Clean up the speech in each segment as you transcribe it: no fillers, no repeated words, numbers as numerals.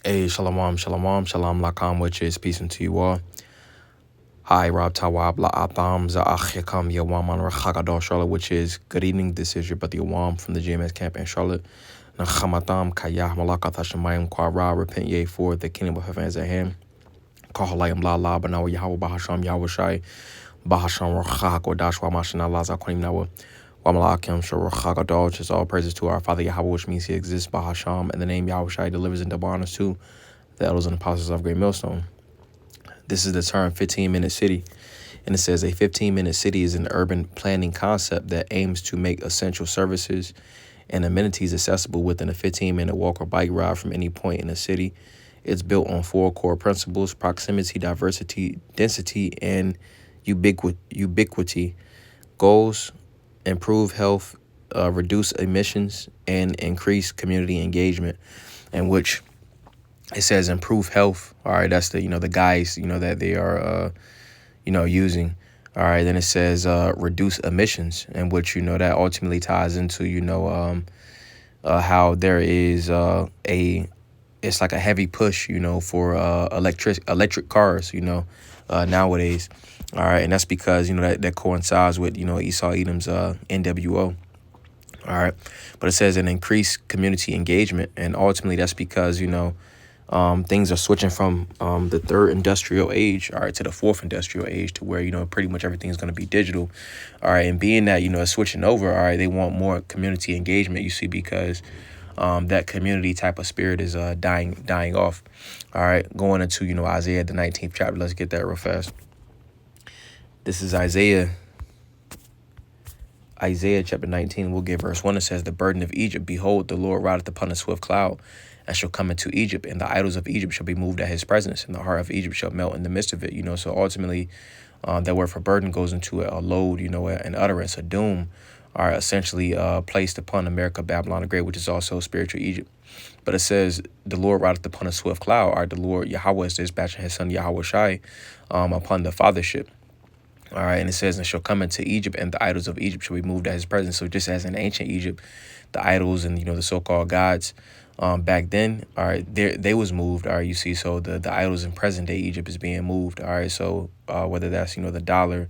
Hey, shalom, shalom, shalom lakam, which is peace unto you all. Hi, Rob Tawab la Atham Za'achikam Yawaman Rachagadol Charlotte, which is good evening. This is your brother Yawam from the GMS camp in Charlotte. Nachamatam Kayah Malakat Hashemayim Kwara, repent ye for the kingdom of heaven is at hand. Kahalayim la la banawa Yahweh Bahasham Yahweh Shai Bahasham Rachak or Dashwa Mashana Laza Kwanim Nawa. Wamalakim Sharachagadol, just all praises to our Father Yahweh, which means he exists. Bahasham, and the name Yahweh Shai delivers and double honors to the elders and apostles of Great Millstone. This is the term 15-minute city, and it says a 15-minute city is an urban planning concept that aims to make essential services and amenities accessible within a 15-minute walk or bike ride from any point in the city. It's built on 4 core principles: proximity, diversity, density, and ubiquity. Goals: improve health, reduce emissions, and increase community engagement, in which it says improve health. All right, that's the the guys that they are using. All right, then it says reduce emissions, in which that ultimately ties into how there is it's like a heavy push for electric cars nowadays. All right, and that's because that coincides with Esau Edom's NWO. All right, but it says an increased community engagement, and ultimately that's because things are switching from the 3rd industrial age, all right, to the 4th industrial age, to where pretty much everything is going to be digital. All right, and being that it's switching over, all right, they want more community engagement, you see, because that community type of spirit is dying off. All right, going into Isaiah the 19th chapter. Let's get that real fast. This is Isaiah chapter 19. We'll get verse 1. It says, the burden of Egypt, behold, the Lord rideth upon a swift cloud, and shall come into Egypt, and the idols of Egypt shall be moved at his presence, and the heart of Egypt shall melt in the midst of it. So ultimately, that word for burden goes into a load, an utterance, a doom, are essentially placed upon America, Babylon the Great, which is also spiritual Egypt. But it says, the Lord rideth upon a swift cloud. All right, the Lord Yahweh is dispatching his son Yahweh Shai upon the fathership. All right, and it says, and shall come into Egypt, and the idols of Egypt shall be moved at his presence. So just as in ancient Egypt, the idols and the so-called gods back then, all right, they was moved. All right, you see, so the idols in present day Egypt is being moved. All right, so whether that's the dollar,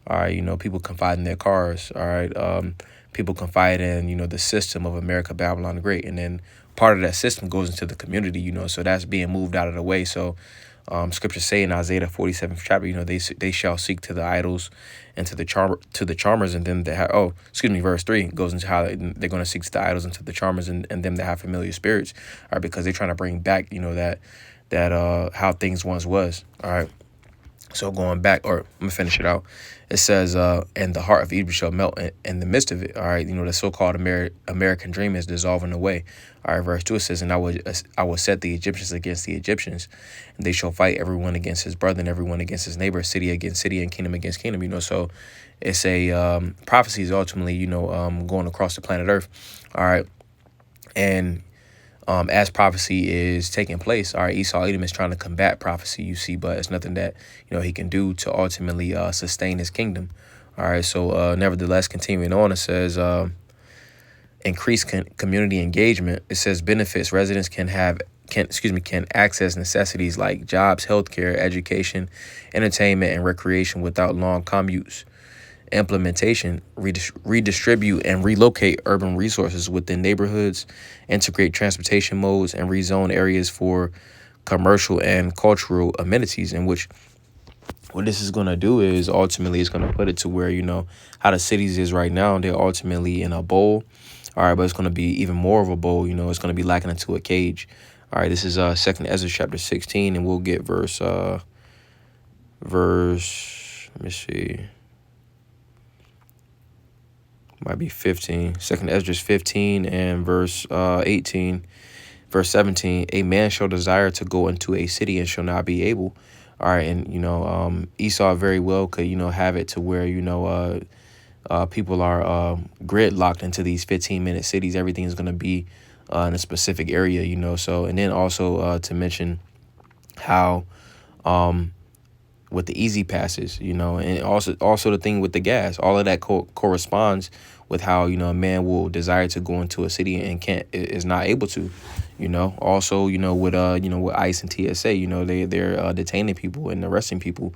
all right, people confide in their cars. All right, people confide in the system of America, Babylon the Great, and then part of that system goes into the community. So that's being moved out of the way. So scriptures say in Isaiah the 47th chapter, they shall seek to the idols and to the charmers, and them that have, verse 3 goes into how they're going to seek to the idols and to the charmers and them that have familiar spirits, all right, because they're trying to bring back that how things once was. All right, so going back, or I'm gonna finish it out. It says, and the heart of Egypt shall melt in the midst of it. All right, the so-called American dream is dissolving away. All right, verse 2, it says, and I will set the Egyptians against the Egyptians, and they shall fight everyone against his brother and everyone against his neighbor, city against city and kingdom against kingdom. So it's a prophecy is ultimately going across the planet Earth. All right, and as prophecy is taking place, all right, Esau Edom is trying to combat prophecy, you see, but it's nothing that he can do to ultimately sustain his kingdom. All right, so nevertheless, continuing on, it says increased community engagement. It says benefits: residents can access necessities like jobs, healthcare, education, entertainment, and recreation without long commutes. Implementation: redistribute and relocate urban resources within neighborhoods, integrate transportation modes, and rezone areas for commercial and cultural amenities. In which, what this is going to do is ultimately it's going to put it to where how the cities is right now. They're ultimately in a bowl, all right, but it's going to be even more of a bowl. It's going to be lacking into a cage. All right, this is 2nd Ezra chapter 16, and we'll get verse. Let me see. Might be 15. 2nd Esdras 15 and verse 18. Verse 17, a man shall desire to go into a city and shall not be able. All right, and Esau very well could have it to where people are gridlocked into these 15-minute cities. Everything is going to be in a specific area, so, and then also to mention how with the easy passes, and also the thing with the gas, all of that corresponds with how, a man will desire to go into a city and is not able to, also, with ICE and TSA, they're detaining people and arresting people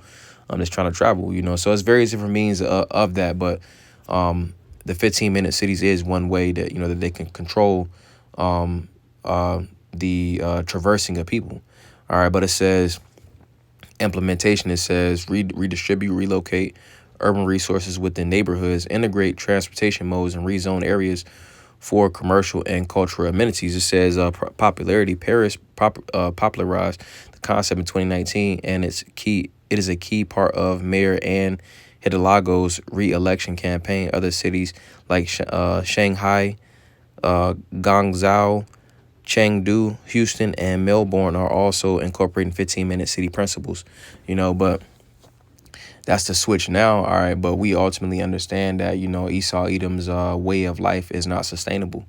that's trying to travel, so it's various different means of that. But the 15-minute cities is one way that, that they can control the traversing of people. All right, but it says implementation. It says redistribute, relocate urban resources within neighborhoods, integrate transportation modes, and rezone areas for commercial and cultural amenities. It says popularity. Paris popularized the concept in 2019, and it is a key part of Mayor Anne Hidalgo's re-election campaign. Other cities like Shanghai, Guangzhou, Chengdu, Houston, and Melbourne are also incorporating 15-minute city principles, but that's the switch now. All right. But we ultimately understand that, Esau Edom's way of life is not sustainable.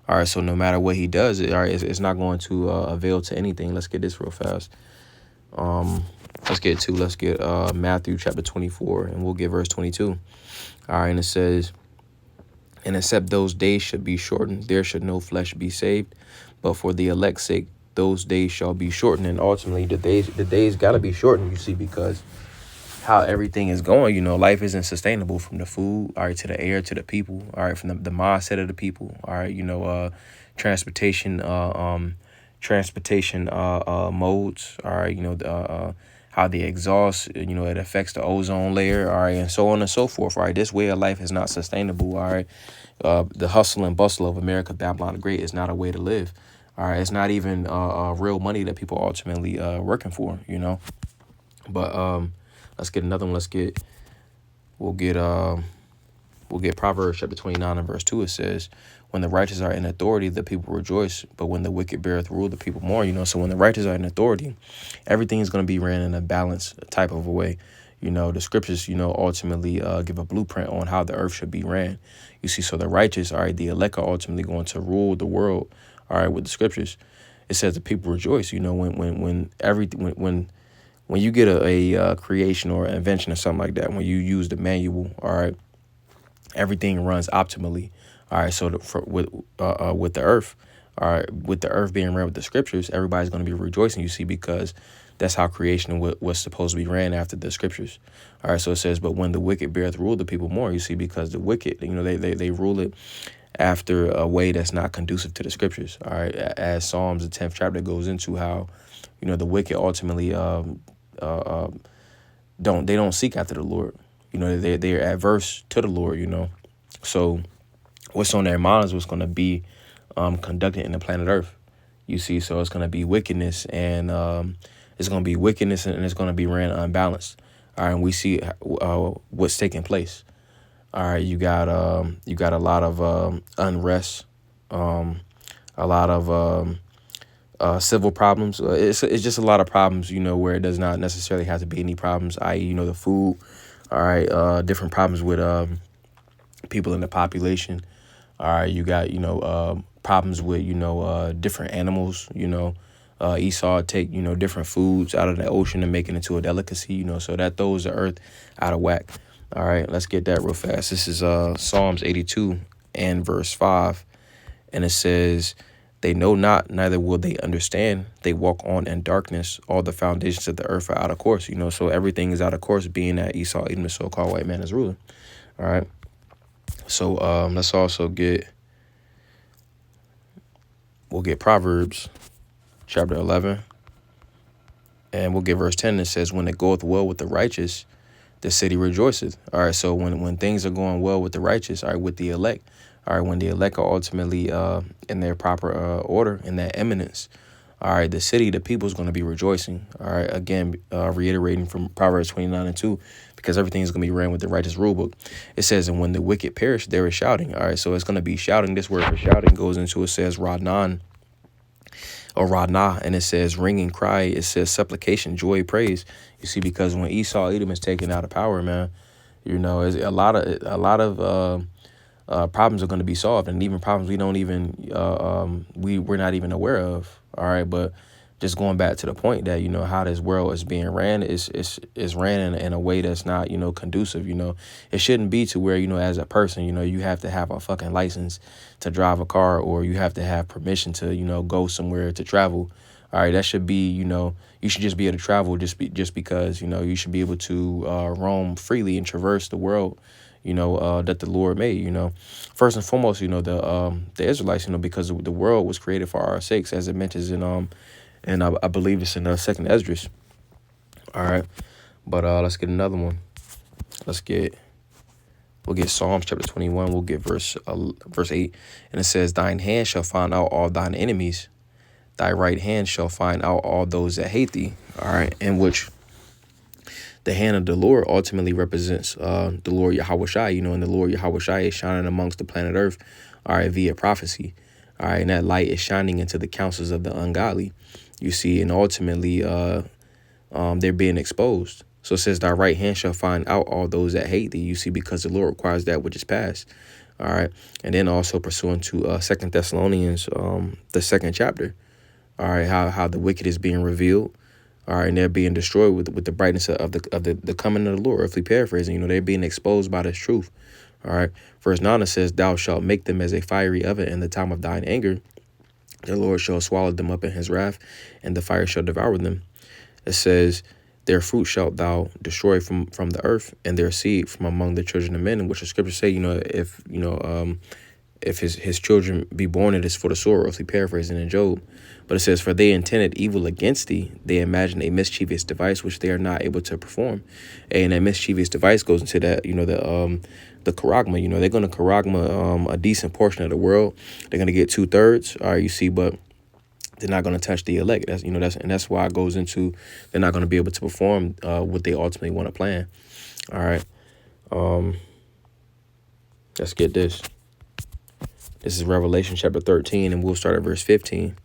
All right. So no matter what he does, all right, it's not going to avail to anything. Let's get this real fast. Let's get Matthew chapter 24, and we'll get verse 22. All right. And it says, and except those days should be shortened, there should no flesh be saved. But for the elect's sake, those days shall be shortened. And ultimately, the days got to be shortened, you see, because how everything is going, life isn't sustainable, from the food, all right, to the air, to the people, all right, from the mindset of the people, all right, transportation, modes, all right, how the exhaust, it affects the ozone layer, all right, and so on and so forth, all right. This way of life is not sustainable, all right. The hustle and bustle of America, Babylon the Great, is not a way to live, all right. It's not even real money that people are ultimately working for, but let's get another one. We'll get Proverbs chapter 29 and verse 2. It says, when the righteous are in authority, the people rejoice, but when the wicked beareth rule, the people mourn. So when the righteous are in authority, everything is going to be ran in a balanced type of a way. The scriptures, ultimately give a blueprint on how the earth should be ran. You see, so the righteous, all right, the elect are ultimately going to rule the world, all right, with the scriptures. It says the people rejoice, when you get a creation or an invention or something like that, when you use the manual, all right, everything runs optimally. All right, so with the earth, all right, with the earth being ran with the scriptures, everybody's going to be rejoicing, you see, because that's how creation was supposed to be ran after the scriptures. All right, so it says, but when the wicked beareth rule, the people mourn, you see, because the wicked, they rule it after a way that's not conducive to the scriptures. All right, as Psalms, the 10th chapter, goes into how, the wicked ultimately don't seek after the Lord. They're adverse to the Lord. So what's on their minds is what's going to be conducted in the planet Earth. You see, so it's going to be wickedness, and it's going to be wickedness, and it's going to be ran unbalanced. All right, and we see what's taking place. All right, you got a lot of unrest, a lot of civil problems. It's just a lot of problems, where it does not necessarily have to be any problems, i.e., the food. All right, different problems with people in the population. All right, you got, problems with, different animals, Esau take, different foods out of the ocean and make it into a delicacy, so that throws the earth out of whack. All right, let's get that real fast. This is Psalms 82 and verse 5. And it says, they know not, neither will they understand. They walk on in darkness. All the foundations of the earth are out of course. So everything is out of course, being that Esau, even the so-called white man, is ruling. All right. So let's also we'll get Proverbs chapter 11. And we'll get verse 10. It says, when it goeth well with the righteous, the city rejoiceth. All right. So when things are going well with the righteous, all right, with the elect, all right, when the elect are ultimately in their proper order, in that eminence, all right, the people is going to be rejoicing. All right, again, reiterating from Proverbs 29 and 2, because everything is going to be ran with the righteous rule book. It says, and when the wicked perish, there is shouting. All right, so it's going to be shouting. This word for shouting goes into, it says Radnan or Radna, and it says ringing cry. It says supplication, joy, praise. You see, because when Esau Edom is taken out of power, man, it's a lot of problems are going to be solved, and even problems we don't even we're not even aware of. All right, but just going back to the point that, how this world is being ran is ran in a way that's not, conducive. It shouldn't be to where, as a person, you have to have a fucking license to drive a car, or you have to have permission to, go somewhere to travel. All right, that should be, you should just be able to travel just because, you should be able to roam freely and traverse the world, that the Lord made. First and foremost, the Israelites, because the world was created for our sakes, as it mentions in and I believe it's in Second Esdras. All right, but let's get another one. We'll get Psalms chapter 21. We'll get verse 8, and it says, "Thine hand shall find out all thine enemies. Thy right hand shall find out all those that hate thee." All right, in which the hand of the Lord ultimately represents the Lord Yahweh Shai, and the Lord Yahweh Shai is shining amongst the planet Earth, all right, via prophecy. All right, and that light is shining into the counsels of the ungodly. You see, and ultimately they're being exposed. So it says, "Thy right hand shall find out all those that hate thee." You see, because the Lord requires that which is past. All right, and then also pursuant to Second Thessalonians, the second chapter. All right, how the wicked is being revealed. All right, and they're being destroyed with the brightness of the coming of the Lord. If we paraphrasing, they're being exposed by this truth. All right, verse 9 says, "Thou shalt make them as a fiery oven in the time of thine anger. The Lord shall swallow them up in his wrath, and the fire shall devour them." It says, "Their fruit shalt thou destroy from the earth, and their seed from among the children of men," in which the scriptures say, if his children be born, it is for the sword, roughly paraphrasing in Job. But it says, "For they intended evil against thee. They imagined a mischievous device which they are not able to perform." And that mischievous device goes into that, the charagma. They're going to charagma a decent portion of the world. They're going to get 2/3. All right, you see, but they're not going to touch the elect. That's why it goes into they're not going to be able to perform what they ultimately want to plan. All right, let's get this. This is Revelation chapter 13, and we'll start at verse 15.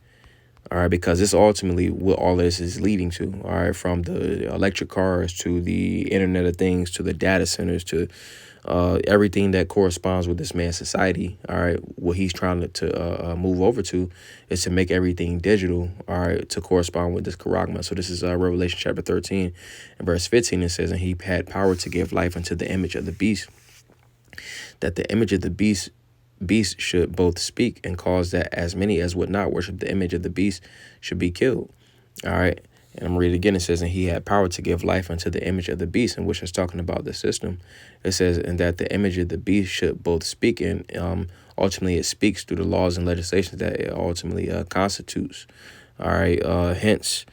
All right, because this ultimately what all this is leading to. All right, from the electric cars to the Internet of Things to the data centers to everything that corresponds with this man's society. All right, what he's trying to move over to is to make everything digital. All right, to correspond with this charagma. So this is Revelation chapter 13 and verse 15. It says, "And he had power to give life unto the image of the beast, that the image of the beast should both speak and cause that as many as would not worship the image of the beast should be killed." All right. And I'm reading it again. It says, "And he had power to give life unto the image of the beast," in which is talking about the system. It says, "And that the image of the beast should both speak," and ultimately it speaks through the laws and legislations that it ultimately constitutes. All right. Hence,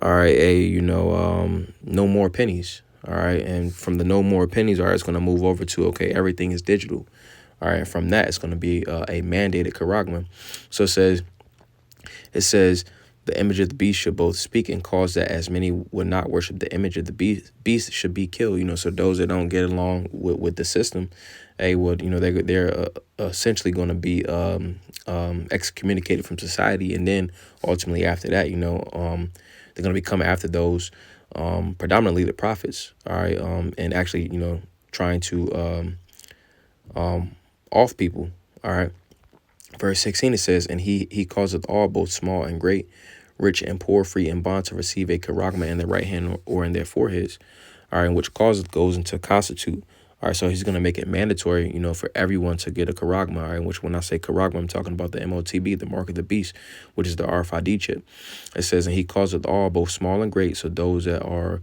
all right, no more pennies. All right. And from the no more pennies, all right, it's going to move over to, okay, everything is digital. All right, from that, it's going to be a mandated charagma. So it says, "The image of the beast should both speak and cause that as many would not worship the image of the beast should be killed." So those that don't get along with the system, they're essentially going to be excommunicated from society. And then ultimately after that, they're going to be coming after those, predominantly the prophets. All right, and actually, trying to off people. All right. Verse 16, it says, "And he causeth all, both small and great, rich and poor, free and bond, to receive a charagma in their right hand or in their foreheads." All right, and which causeth goes into constitute. All right, so he's going to make it mandatory, for everyone to get a charagma. All right, which when I say charagma, I'm talking about the MOTB, the mark of the beast, which is the RFID chip. It says, "And he causeth all, both small and great," so those that are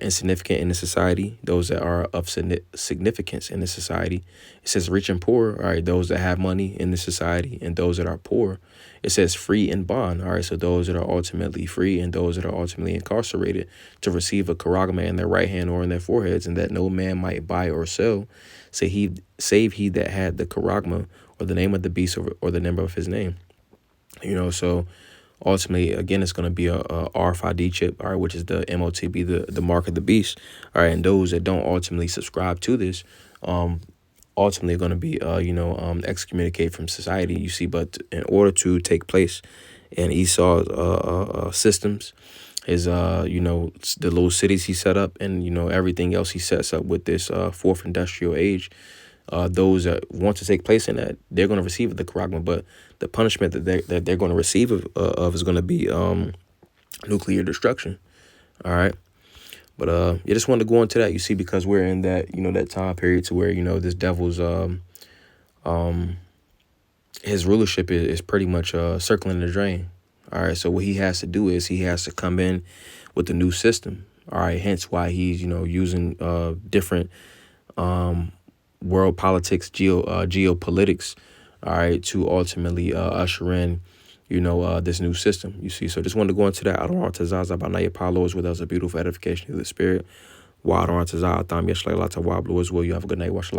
insignificant in the society, those that are of significance in the society. It says rich and poor, all right, those that have money in the society, and those that are poor. It says free and bond, all right, so those that are ultimately free and those that are ultimately incarcerated, to receive a charagma in their right hand or in their foreheads, and that no man might buy or sell, save he that had the charagma, or the name of the beast, or the number of his name. So ultimately, again, it's going to be a RFID chip, all right, which is the MOTB, the mark of the beast. All right, and those that don't ultimately subscribe to this, ultimately are going to be, excommunicated from society. You see, but in order to take place in Esau's systems, his, the little cities he set up, and everything else he sets up with this fourth industrial age. Those that want to take place in that, they're going to receive the charagma, but the punishment that they're going to receive of is going to be nuclear destruction. All right. But you just wanted to go into that, you see, because we're in that, that time period to where, this devil's his rulership is pretty much circling the drain. All right. So what he has to do is he has to come in with a new system. All right. Hence why he's, using different world politics, geopolitics, all right, to ultimately usher in, this new system, you see. So just wanted to go into that. I don't want to zaza about Naya Paulos, where that was a beautiful edification of the spirit. Wa I don't want to zaza, Tham Yeshlay Lata Wablu as well. You have a good night. Wash